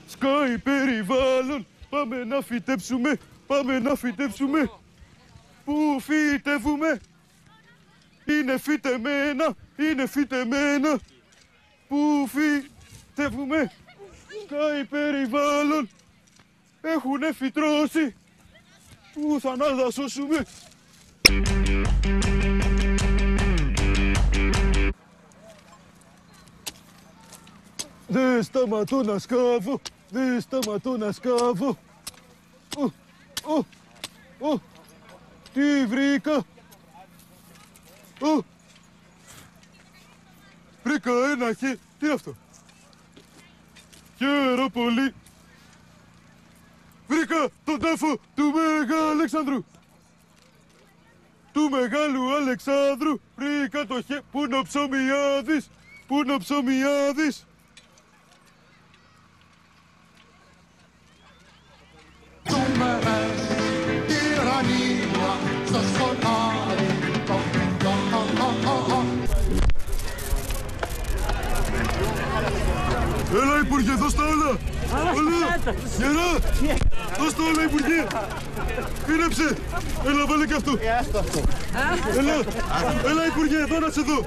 Σκάει περιβάλλον, πάμε να φυτέψουμε, πάμε να φυτέψουμε. Πού φυτεύουμε? Είναι φυτεμένα, είναι φυτεμένα. Πού φυτεύουμε? Σκάει περιβάλλον, έχουνε φυτρώσει. Πού θα αναδασώσουμε? Δεν σταματώ να σκάβω, δεν σταματώ να σκάβω. Τι βρήκα? Βρήκα ένα τι είναι αυτό? Χαίρο πολύ. Βρήκα τον τάφο του Μεγάλου Αλεξάνδρου. Του Μεγάλου Αλεξάνδρου. Βρήκα το Πού είναι ο Ψωμιάδης? Πού είναι ο Ψωμιάδης? Στο σκοτάδι. Έλα Υπουργέ, δώσ' τα όλα! Όλα! Γερά! Δώσ' τα όλα Υπουργέ! Πίνεψε! Έλα βάλε και αυτό! Έλα Υπουργέ, εδώ να σε δω!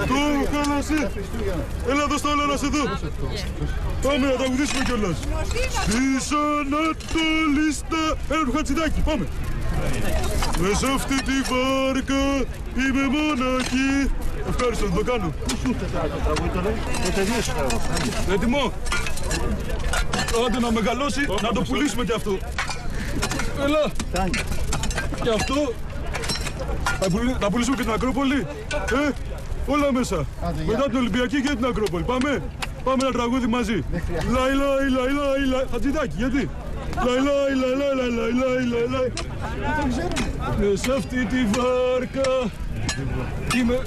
Το χάλασε! Έλα δώσ' τα όλα να σε δω! Πάμε να τραγουδήσουμε κιόλας! Της Ανατολίστα! Έλα του Χατζηδάκη, πάμε! Μες σε αυτή τη βάρκα είμαι μοναχή. Ευχαριστώ, το κάνω. Έτοιμο. Άντε να μεγαλώσει, να το πουλήσουμε κι αυτό. Έλα. Και αυτό. Θα πουλήσουμε και την Ακρόπολη. Όλα μέσα. Μετά την Ολυμπιακή και την Ακρόπολη. Πάμε. Πάμε ένα τραγούδι μαζί. Λαϊ, λαϊ, λαϊ, λαϊ, λαϊ. Χατζηδάκη, γιατί? Λαϊ, λαϊ, λαϊ, λαϊ, λαϊ, λαϊ, λαϊ, λαϊ. Μες αυτή τη βάρκα είμαι...